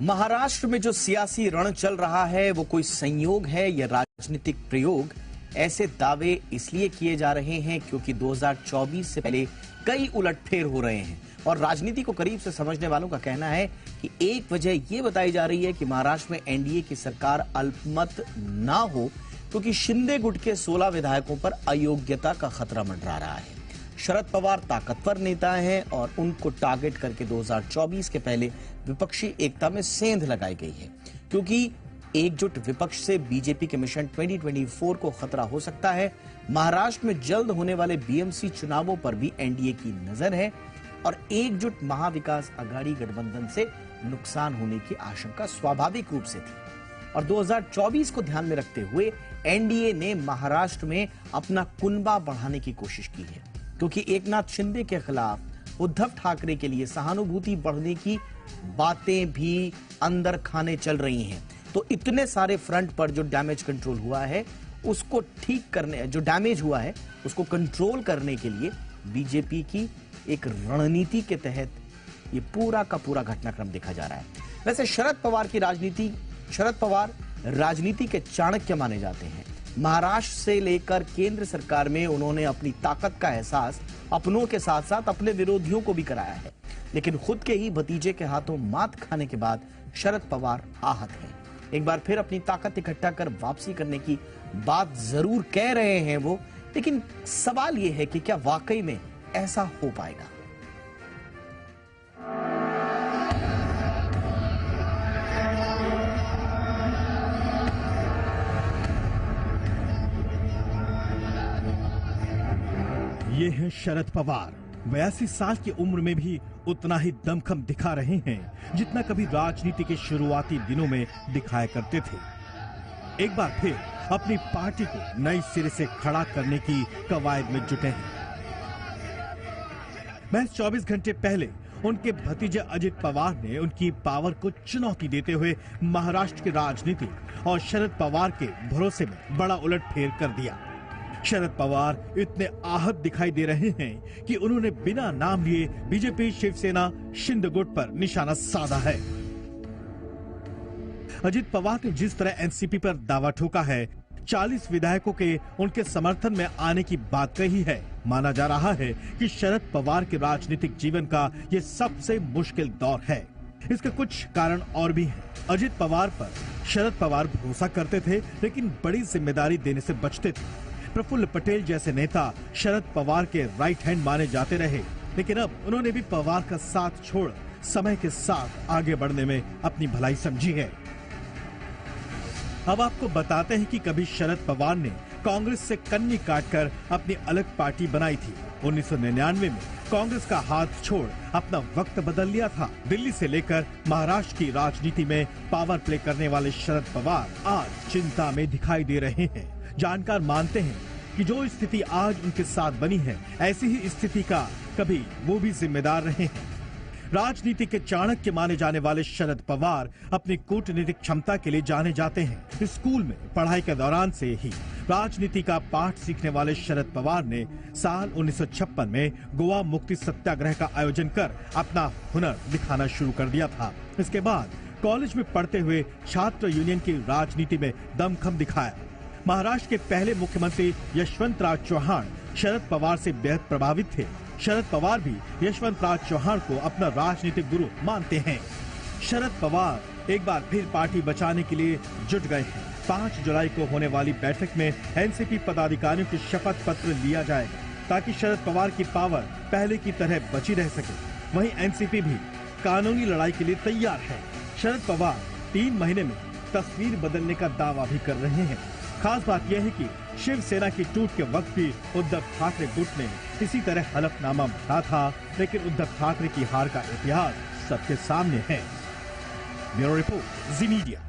महाराष्ट्र में जो सियासी रण चल रहा है वो कोई संयोग है या राजनीतिक प्रयोग। ऐसे दावे इसलिए किए जा रहे हैं क्योंकि 2024 से पहले कई उलटफेर हो रहे हैं और राजनीति को करीब से समझने वालों का कहना है कि एक वजह यह बताई जा रही है कि महाराष्ट्र में एनडीए की सरकार अल्पमत ना हो क्योंकि शिंदे गुट के 16 विधायकों पर अयोग्यता का खतरा मंडरा रहा है। शरद पवार ताकतवर नेता हैं और उनको टारगेट करके 2024 के पहले विपक्षी एकता में सेंध लगाई गई है क्योंकि एकजुट विपक्ष से बीजेपी के मिशन 2024 को खतरा हो सकता है। महाराष्ट्र में जल्द होने वाले बीएमसी चुनावों पर भी एनडीए की नजर है और एकजुट महाविकास अघाड़ी गठबंधन से नुकसान होने की आशंका स्वाभाविक रूप से थी और 2024 को ध्यान में रखते हुए एनडीए ने महाराष्ट्र में अपना कुनबा बढ़ाने की कोशिश की है क्योंकि एकनाथ शिंदे के खिलाफ उद्धव ठाकरे के लिए सहानुभूति बढ़ने की बातें भी अंदर खाने चल रही हैं। तो इतने सारे फ्रंट पर जो डैमेज कंट्रोल हुआ है उसको ठीक करने, जो डैमेज हुआ है उसको कंट्रोल करने के लिए बीजेपी की एक रणनीति के तहत ये पूरा का पूरा घटनाक्रम देखा जा रहा है। वैसे शरद पवार राजनीति के चाणक्य माने जाते हैं। महाराष्ट्र से लेकर केंद्र सरकार में उन्होंने अपनी ताकत का एहसास अपनों के साथ साथ अपने विरोधियों को भी कराया है, लेकिन खुद के ही भतीजे के हाथों मात खाने के बाद शरद पवार आहत हैं। एक बार फिर अपनी ताकत इकट्ठा कर वापसी करने की बात जरूर कह रहे हैं वो, लेकिन सवाल यह है कि क्या वाकई में ऐसा हो पाएगा। ये हैं शरद पवार। 82 साल की उम्र में भी उतना ही दमखम दिखा रहे हैं जितना कभी राजनीति के शुरुआती दिनों में दिखाया करते थे। एक बार फिर अपनी पार्टी को नए सिरे से खड़ा करने की कवायद में जुटे हैं। महज 24 घंटे पहले उनके भतीजे अजित पवार ने उनकी पावर को चुनौती देते हुए महाराष्ट्र की राजनीति और शरद पवार के भरोसे में बड़ा उलटफेर कर दिया। शरद पवार इतने आहत दिखाई दे रहे हैं कि उन्होंने बिना नाम लिए बीजेपी शिवसेना शिंदे गुट पर निशाना साधा है। अजित पवार ने जिस तरह एनसीपी पर दावा ठोका है, 40 विधायकों के उनके समर्थन में आने की बात कही है, माना जा रहा है कि शरद पवार के राजनीतिक जीवन का यह सबसे मुश्किल दौर है। इसके कुछ कारण और भी हैं। अजित पवार पर शरद पवार भरोसा करते थे लेकिन बड़ी जिम्मेदारी देने से बचते थे। प्रफुल्ल पटेल जैसे नेता शरद पवार के राइट हैंड माने जाते रहे, लेकिन अब उन्होंने भी पवार का साथ छोड़ समय के साथ आगे बढ़ने में अपनी भलाई समझी है। अब आपको बताते हैं कि कभी शरद पवार ने कांग्रेस से कन्नी काटकर अपनी अलग पार्टी बनाई थी। 1999 में कांग्रेस का हाथ छोड़ अपना वक्त बदल लिया था। दिल्ली से लेकर महाराष्ट्र की राजनीति में पावर प्ले करने वाले शरद पवार आज चिंता में दिखाई दे रहे हैं। जानकार मानते हैं कि जो स्थिति आज उनके साथ बनी है, ऐसी ही स्थिति का कभी वो भी जिम्मेदार रहे हैं। राजनीति के चाणक्य माने जाने वाले शरद पवार अपनी कूटनीतिक क्षमता के लिए जाने जाते हैं। स्कूल में पढ़ाई के दौरान से ही राजनीति का पाठ सीखने वाले शरद पवार ने साल 1956 में गोवा मुक्ति सत्याग्रह का आयोजन कर अपना हुनर दिखाना शुरू कर दिया था। इसके बाद कॉलेज में पढ़ते हुए छात्र यूनियन की राजनीति में दमखम दिखाया। महाराष्ट्र के पहले मुख्यमंत्री यशवंतराव चौहान शरद पवार से बेहद प्रभावित थे। शरद पवार भी यशवंतराव चौहान को अपना राजनीतिक गुरु मानते हैं। शरद पवार एक बार फिर पार्टी बचाने के लिए जुट गए हैं। 5 जुलाई को होने वाली बैठक में एनसीपी पदाधिकारियों की शपथ पत्र लिया जाएगा ताकि शरद पवार की पावर पहले की तरह बची रह सके। वहीं एनसीपी भी कानूनी लड़ाई के लिए तैयार है। शरद पवार 3 महीने में तस्वीर बदलने का दावा भी कर रहे हैं। खास बात यह है कि शिवसेना की टूट के वक्त भी उद्धव ठाकरे गुट ने इसी तरह हलफनामा भरा था, लेकिन उद्धव ठाकरे की हार का इतिहास सबके सामने है। ब्यूरो रिपोर्ट, जी मीडिया।